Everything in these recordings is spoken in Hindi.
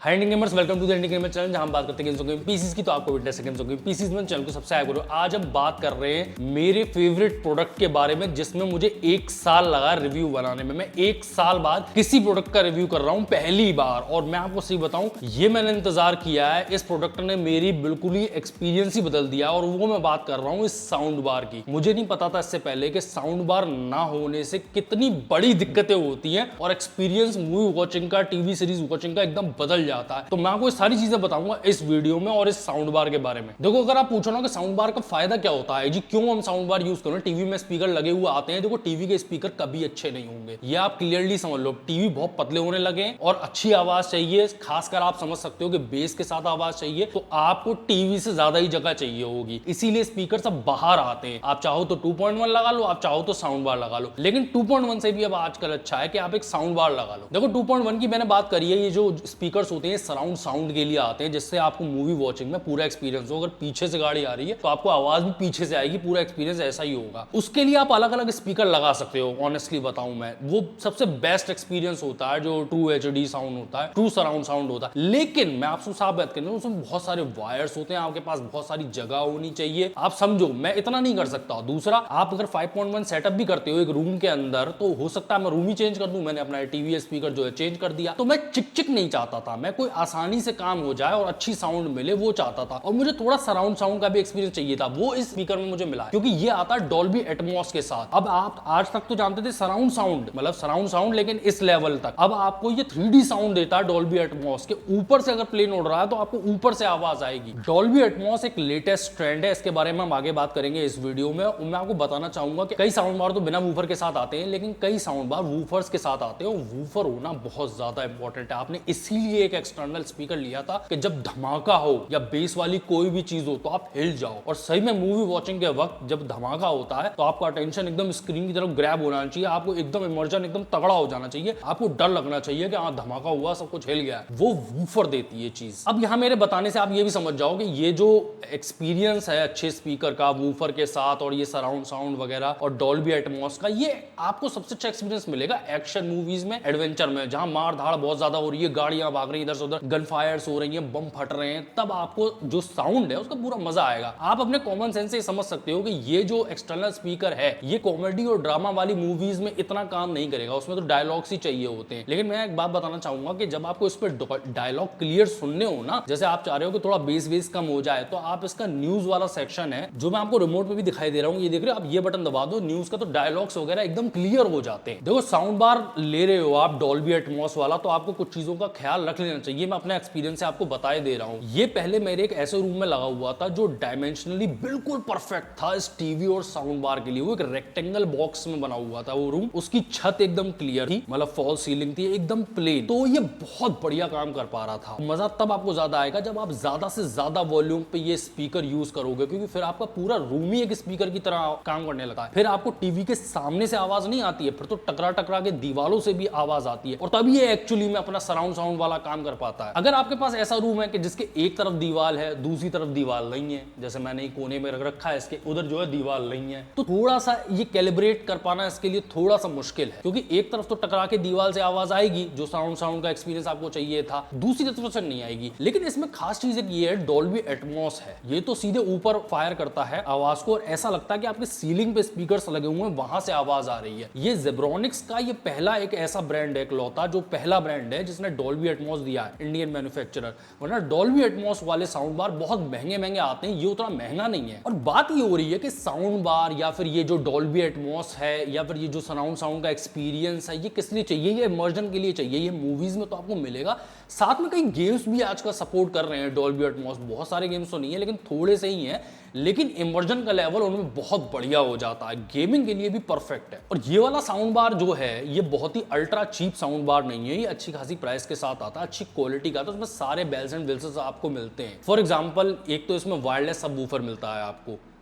Hi Indian gamers, welcome to the Indian gamer channel, जहां हम बात करते हैं गेम्स पीसीस की। तो आपको विटनेस गेम्स पीसीस में चैनल को सब्सक्राइब करो। आज हम बात कर रहे हैं मेरे फेवरेट प्रोडक्ट के बारे में, जिसमें मुझे 1 साल लगा रिव्यू बनाने में। मैं 1 साल बाद किसी प्रोडक्ट का रिव्यू कर रहा हूं पहली बार, और मैं आपको सही बताऊं, ये मैंने इंतजार किया है। इस प्रोडक्ट ने मेरी बिल्कुल ही एक्सपीरियंस ही बदल दिया, और वो मैं बात कर रहा हूं इस साउंड बार की। मुझे नहीं पता था इससे पहले कि साउंड बार ना होने से कितनी बड़ी दिक्कतें होती हैं, और एक्सपीरियंस मूवी वॉचिंग का, टीवी सीरीज वॉचिंग का एकदम बदल जाता है। तो मैं आपको सारी चीजें बताऊंगा इस वीडियो में और इस साउंड बार के बारे में। देखो, अगर आप पूछो ना कि साउंड बार का फायदा क्या होता है जी, क्यों हम साउंड बार यूज करें, टीवी में स्पीकर लगे हुए आते हैं। देखो, टीवी के स्पीकर कभी अच्छे नहीं होंगे, ये आप क्लियरली समझ लो। टीवी बहुत पतले होने लगे और अच्छी आवाज चाहिए, खासकर आप समझ सकते हो कि बेस के साथ आवाज चाहिए, तो आपको टीवी से ज्यादा ही जगह चाहिए होगी। इसीलिए स्पीकर सब बाहर आते हैं। आप चाहो तो 2.1 लगा लो, आप चाहो तो साउंड बार लगा लो, लेकिन 2.1 से भी अब आजकल अच्छा है कि आप एक साउंड बार लगा लो। देखो, 2.1 की मैंने बात करी है। ये जो स्पीकर्स होते हैं सराउंड साउंड के लिए आते हैं, जिससे आपको मूवी वॉचिंग में पूरा एक्सपीरियंस हो। अगर पीछे से गाड़ी आ रही है तो आपको आवाज भी पीछे से आएगी, पूरा एक्सपीरियंस ऐसा ही होगा। उसके लिए आप अलग अलग स्पीकर लगा सकते हो। ऑनेस्टली बताऊं मैं, वो सबसे बेस्ट एक्सपीरियंस होता है जो ट्रू HD साउंड होता है, ट्रू सराउंड साउंड होता है। लेकिन मैं आपसे साफ बात करूं, उसमें बहुत सारे वायर्स होते हैं, आपके पास बहुत सारी जगह होनी चाहिए। आप समझो, मैं इतना नहीं कर सकता। दूसरा, आप अगर 5.1 सेटअप भी करते हो एक रूम के अंदर, तो हो सकता है मैं रूम ही चेंज कर दूं। मैंने अपना टीवी स्पीकर जो है चेंज कर दिया। तो मैं चिक चिक नहीं चाहता था, मैं कोई आसानी से काम हो जाए और अच्छी साउंड मिले, वो चाहता था। और मुझे थोड़ा सराउंड साउंड का भी एक्सपीरियंस चाहिए था, वो इस स्पीकर में मुझे मिला, क्योंकि ये आता है डॉल्बी एटमॉस के साथ। अब आप आज तक तो जानते थे सराउंड साउंड, मतलब सराउंड साउंड, लेकिन इस लेवल तक। अब आपको ये 3D साउंड देता है डॉल्बी एटमॉस के ऊपर से। अगर प्लेन उड़ रहा है तो आपको ऊपर से आवाज आएगी। डॉल्बी एटमॉस एक लेटेस्ट ट्रेंड है, इसके बारे में हम आगे बात करेंगे इस वीडियो में। मैं आपको बताना चाहूंगा कि कई साउंड बार तो बिना वूफर के साथ आते हैं, लेकिन कई साउंड बार वूफर्स के साथ आते हैं, और वूफर होना बहुत ज्यादा इंपॉर्टेंट है। आपने इसीलिए एक एक्सटर्नल स्पीकर लिया था कि जब धमाका हो या बेस वाली कोई भी चीज हो तो आप हिल जाओ। और सही में मूवी वॉचिंग के वक्त जब धमाका होता है तो आपका अटेंशन एकदम स्क्रीन की तरफ ग्रैब होना चाहिए, आपको एकदम इमर्जन एकदम तगड़ा हो जाना चाहिए, आपको डर लगना चाहिए कि हाँ धमाका हुआ, सब कुछ हिल गया। वो वूफर देती है चीज। अब यहाँ मेरे बताने से आप ये भी समझ जाओ कि ये जो एक्सपीरियंस है अच्छे स्पीकर का वूफर के साथ, और ये सराउंड साउंड वगैरह और डॉल्बी एटमॉस का, ये आपको सबसे अच्छा एक्सपीरियंस मिलेगा एक्शन मूवीज में, एडवेंचर में, जहां मार धाड़ बहुत ज्यादा हो रही है, गाड़ियां भाग रही है इधर से उधर, गन फायर्स हो रही है, बम फट रहे हैं, तब आपको जो साउंड है उसका पूरा मजा आएगा। आप अपने कॉमन सेंस से समझ सकते हो कि ये जो एक्सटर्नल स्पीकर है, ये कॉमेडी और ड्रामा वाली मूवीज में इतना काम नहीं करेगा, उसमें तो डायलॉग्स ही चाहिए होते हैं। लेकिन मैं एक बात बताना चाहूंगा कि जब आपको इस पर डायलॉग क्लियर सुनने हो ना, जैसे आप चाह रहे हो कि थोड़ा बेस कम हो जाए, तो आप इसका न्यूज वाला सेक्शन है, जो मैं आपको रिमोट पे भी दिखाई दे रहा हूँ, ये देख रहे हो आप, ये बटन दबा दो न्यूज का, तो डायलॉग्स वगैरह एकदम क्लियर हो जाते हैं। देखो, साउंड बार ले रहे हो आप डॉल्बी एटमॉस वाला, तो आपको कुछ चीजों का ख्याल रख लेना चाहिए। मैं अपने एक्सपीरियंस से आपको बताए दे रहा हूँ। ये पहले मेरे एक ऐसे रूम में लगा हुआ था जो डायमेंशनली बिल्कुल परफेक्ट था इस टीवी और साउंड बार के लिए। वो एक रेक्टेंगल बॉक्स में बना हुआ था वो रूम, उसकी छत एकदम क्लियर थी, मतलब फॉल सीलिंग थी, एकदम प्लेन। तो ये बहुत बढ़िया काम कर पा रहा था। मजा तब आपको ज्यादा आएगा जब आप ज्यादा से ज्यादा वॉल्यूम पे ये स्पीकर यूज करोगे, क्योंकि फिर आपका पूरा रूम ही एक स्पीकर की तरह काम करने लगा है। फिर आपको टीवी के सामने से आवाज नहीं आती है, फिर तो टकरा टकरा के दीवारों से भी आवाज आती है, और तब ये एक्चुअली में अपना सराउंड साउंड वाला काम कर पाता है। अगर आपके पास ऐसा रूम है कि जिसके एक तरफ दीवार है, दूसरी तरफ दीवार नहीं है, जैसे मैंने कोने में रख रखा है, इसके उधर जो है दीवार नहीं है, तो थोड़ा सा ये कैलिब्रेट कर पाना इसके लिए थोड़ा सा मुश्किल है, क्योंकि एक तरफ तो टकरा के दीवार से आवाज आएगी, जो साउंड का एक्सपीरियंस आपको चाहिए था, दूसरी तरफ से नहीं आएगी। लेकिन इसमें खास चीज एक ये है, डॉल्बी एटमॉस है, ये तो सीधे ऊपर फायर करता है आवाज को, और ऐसा लगता है कि आपके सीलिंग पे स्पीकर्स लगे हुए हैं, वहां से आवाज आ रही है। ये जेब्रॉनिक्स का ये पहला एक ऐसा ब्रांड है, इकलौता जो पहला ब्रांड है जिसने डॉल्बी एटमॉस दिया है, इंडियन मैन्युफैक्चरर। वरना डॉल्बी एटमॉस वाले साउंड बार बहुत महंगे आते हैं, ये उतना महंगा नहीं है। और बात ये हो रही है कि साउंड बार या फिर ये जो डॉल्बी एटमॉस है, या फिर ये जो सराउंड साउंड का एक्सपीरियंस है, ये किस लिए चाहिए? ये इमर्जन के लिए चाहिए। ये मूवीज में तो आपको मिलेगा, साथ में कई गेम्स भी आजकल सपोर्ट कर रहे हैं डॉल्बी एटमॉस। बहुत सारे गेम्स तो नहीं है, लेकिन थोड़े से ही हैं, लेकिन इमर्जन का लेवल उनमें बहुत बढ़िया हो जाता है, गेमिंग के लिए भी परफेक्ट है। और ये वाला साउंड बार जो है, ये बहुत ही अल्ट्रा चीप साउंड बार नहीं है, ये अच्छी खासी प्राइस के साथ आता है, अच्छी क्वालिटी का, तो इसमें सारे बेल्स एंड व्हिसल्स आपको मिलते हैं। फॉर एग्जांपल, एक तो इसमें वायरलेस सबवूफर मिलता है,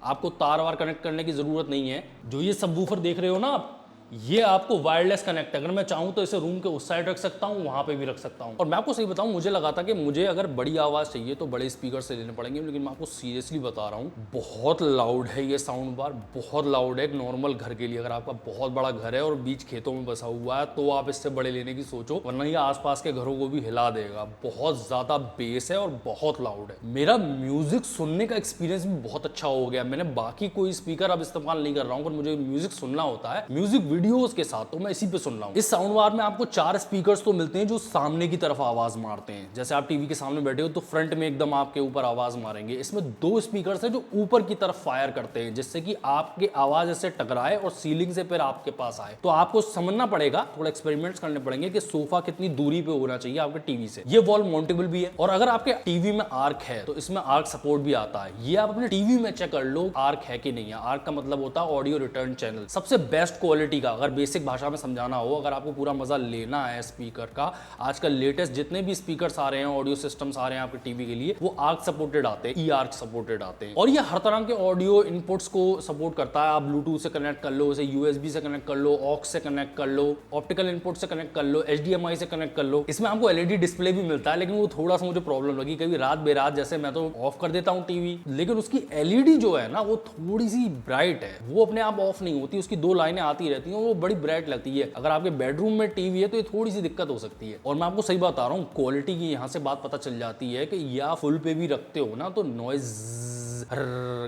आपको तार वार कनेक्ट करने की जरूरत नहीं है। जो ये सबवूफर देख रहे हो ना आप, ये आपको वायरलेस कनेक्ट है। अगर मैं चाहूँ तो इसे रूम के उस साइड रख सकता हूँ, वहाँ पे भी रख सकता हूँ। और मैं आपको सही बताऊँ, मुझे लगा था कि मुझे अगर बड़ी आवाज़ चाहिए तो बड़े स्पीकर से लेने पड़ेंगे, लेकिन मैं आपको सीरियसली बता रहा हूँ बहुत लाउड है ये साउंड बार, बहुत लाउड है एक नॉर्मल घर के लिए। अगर आपका बहुत बड़ा घर है और बीच खेतों में बसा हुआ है तो आप इससे बड़े लेने की सोचो, वरना ये आसपास के घरों को भी हिला देगा। बहुत ज़्यादा बेस है और बहुत लाउड है। मेरा म्यूजिक सुनने का एक्सपीरियंस भी बहुत अच्छा हो गया। मैंने बाकी कोई स्पीकर अब इस्तेमाल नहीं कर रहा हूँ, पर मुझे म्यूजिक सुनना होता है म्यूजिक वीडियोस के साथ, तो मैं इसी पे सुन रहा हूँ। इस साउंड बार में आपको 4 स्पीकर्स तो मिलते हैं जो सामने की तरफ आवाज मारते हैं। जैसे आप टीवी के सामने बैठे हो तो फ्रंट में एकदम आपके ऊपर आवाज मारेंगे। इसमें 2 स्पीकर्स हैं जो ऊपर की तरफ फायर करते हैं, जिससे कि आपकी आवाज ऐसे टकराए और सीलिंग से फिर आपके पास आए। तो आपको समझना पड़ेगा, थोड़ा एक्सपेरिमेंट्स करने पड़ेंगे कि सोफा कितनी दूरी पे होना चाहिए आपके टीवी से। ये वॉल माउंटेबल भी है, और अगर आपके टीवी में आर्क है तो इसमें आर्क सपोर्ट भी आता है। ये आप अपने टीवी में चेक कर लो आर्क है कि नहीं है। आर्क का मतलब होता है ऑडियो रिटर्न चैनल, सबसे बेस्ट क्वालिटी का। अगर बेसिक भाषा में समझाना हो, अगर आपको पूरा मजा लेना है स्पीकर का, आजकल लेटेस्ट जितने भी स्पीकर्स आ रहे हैं, ऑडियो सिस्टम्स आ रहे हैं आपके टीवी के लिए, वो आर्क सपोर्टेड आते हैं, ई आर्क सपोर्टेड आते हैं। और ये हर तरह के ऑडियो इनपुट्स को सपोर्ट करता है। आप ब्लूटूथ से कनेक्ट कर लो, इसे यूएसबी से कनेक्ट कर लो, ऑक्स से कनेक्ट कर लो, ऑप्टिकल इनपुट से कनेक्ट कर लो, एचडीएमआई से कनेक्ट कर लो। इसमें आपको एलईडी डिस्प्ले भी मिलता है, लेकिन वो थोड़ा सा मुझे प्रॉब्लम लगी। कभी रात बेरात जैसे मैं तो ऑफ कर देता हूँ टीवी, लेकिन उसकी एलईडी जो है ना वो थोड़ी सी ब्राइट है, वो अपने आप ऑफ नहीं होती, उसकी 2 लाइनें आती रहती हैं, वो बड़ी ब्राइट लगती है। अगर आपके बेडरूम में टीवी है तो ये थोड़ी सी दिक्कत हो सकती है। और मैं आपको सही बता रहा हूँ, क्वालिटी की यहाँ से बात पता चल जाती है कि या फुल पे भी रखते हो ना तो नॉइज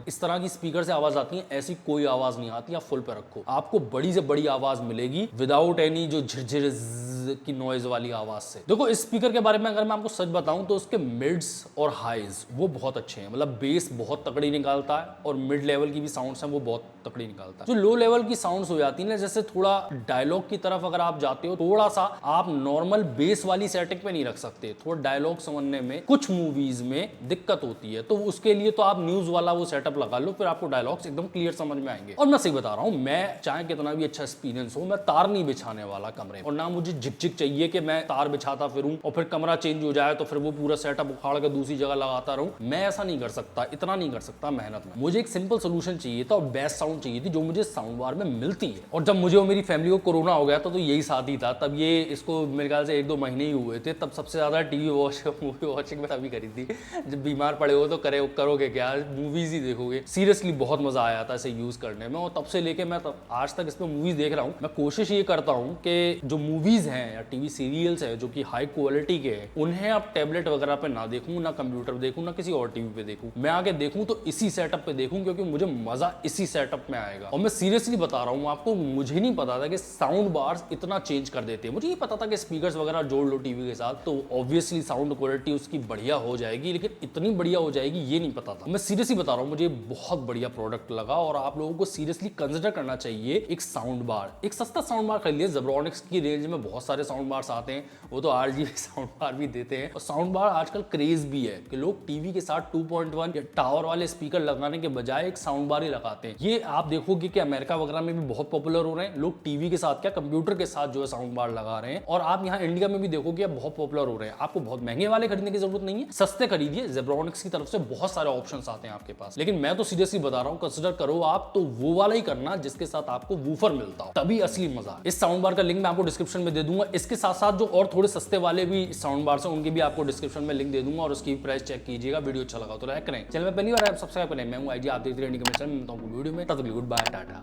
इस तरह की स्पीकर से आवाज आती है, ऐसी कोई आवाज नहीं आती। आप फुल पे रखो, आपको बड़ी से बड़ी आवाज मिलेगी विदाउट एनी जो झिरझिर की नॉइज वाली आवाज से। देखो इस स्पीकर के बारे में अगर मैं आपको सच बताऊं तो उसके मिड्स और हाइज वो बहुत अच्छे हैं। मतलब बेस बहुत तकड़ी निकालता है और मिड लेवल की भी साउंड्स हैं वो बहुत तकड़ी निकालता है। जो लो लेवल की साउंड्स हो जाती है ना, जैसे थोड़ा डायलॉग की तरफ अगर आप जाते हो, थोड़ा सा आप नॉर्मल बेस वाली सेटिंग पे नहीं रख सकते। थोड़ा डायलॉग समझने में कुछ मूवीज में दिक्कत होती है, तो उसके लिए तो आप न्यूज वाला वो सेटअप लगा लो, फिर आपको डायलॉग्स एकदम क्लियर समझ में आएंगे। और मैं सही बता रहा हूँ, मैं चाहे कितना भी अच्छा एक्सपीरियंस हो, मैं तार नहीं बिछाने वाला कमरे में, और ना मुझे झिकझिक चाहिए कि मैं तार बिछाता फिरूं और फिर कमरा चेंज हो जाए तो फिर वो पूरा सेटअप उखाड़ के दूसरी जगह लगाता रहूं। मैं ऐसा नहीं कर सकता, इतना नहीं कर सकता मेहनत में। मुझे एक सिंपल सोल्यूशन चाहिए था और बेस्ट साउंड चाहिए थी जो मुझे साउंड बार में मिलती है। और जब मुझे और मेरी फैमिली को कोरोना हो गया था तो यही साथ ही था। तब ये इसको मेरे ख्याल से 1-2 महीने ही हुए थे। तब सबसे ज्यादा टीवी वॉच मूवी वॉचिंग में तभी करी थी। जब बीमार पड़े हो तो करोगे क्या, मूवीज ही देखोगे। सीरियसली बहुत मजा आया था इसे यूज करने में, और तब से लेके मैं आज तक इसमें मूवीज देख रहा हूँ। मैं कोशिश ये करता हूँ कि जो मूवीज हैं या टीवी सीरियल्स है जो कि हाई क्वालिटी के हैं, उन्हें आप टैबलेट वगैरह पे ना देखूं, ना कंप्यूटर पे देखूं, ना किसी और टीवी पे देखूं। मैं आके देखूं तो इसी सेटअप पे देखूं, क्योंकि मुझे मजा इसी सेटअप में आएगा। और मैं सीरियसली बता रहा हूं आपको, मुझे नहीं पता था कि साउंड बार्स इतना चेंज कर देते हैं। मुझे ये पता था कि स्पीकर्स वगैरह जोड़ लो टीवी के साथ तो ऑब्वियसली साउंड क्वालिटी उसकी बढ़िया हो जाएगी, लेकिन इतनी बढ़िया हो जाएगी ये नहीं पता था। मैं सीरियसली बता रहा हूँ, मुझे बहुत बढ़िया प्रोडक्ट लगा और आप लोगों को सीरियसली कंसिडर करना चाहिए एक साउंड बार। एक सस्ता साउंड बार खरीदिए। ज़ेब्रॉनिक्स की रेंज में बहुत सारे साउंड बार्स आते हैं, वो तो RGB साउंड बार भी देते हैं। और साउंड बार आजकल क्रेज भी है कि लोग टीवी के साथ 2.1 या टावर वाले स्पीकर लगाने के बजाय एक साउंड बार ही लगाते हैं। ये आप देखोगे कि अमेरिका वगैरह में भी बहुत पॉपुलर हो रहे हैं। लोग टीवी के साथ क्या कंप्यूटर के साथ जो है साउंड बार लगा रहे हैं। और आप यहाँ इंडिया में भी देखोगे बहुत पॉपुलर हो रहे हैं। आपको बहुत महंगे वाले खरीदने की जरूरत नहीं है, सस्ते खरीदिए। ज़ेब्रॉनिक्स की तरफ से बहुत सारे ऑप्शंस आते हैं आपके पास। लेकिन मैं तो सीरियसली बता रहा हूँ, कंसिडर करो आप तो वो वाला ही करना जिसके साथ आपको वूफर मिलता हो, तभी असली मजा। इस साउंड बार का लिंक मैं आपको डिस्क्रिप्शन में दे दूंगा। इसके साथ साथ जो और थोड़े सस्ते वाले भी साउंड बार्स हैं उनकी भी आपको डिस्क्रिप्शन में लिंक दे दूंगा, और उसकी प्राइस चेक कीजिएगा। वीडियो अच्छा लगा तो लाइक करें, चैनल में पहली बार आप सब्सक्राइब करें। मैं हूं IG, आप देख रहे हैं इंडिया में। मैं मिलता हूं वीडियो में, तब तक गुड बाय, टाटा।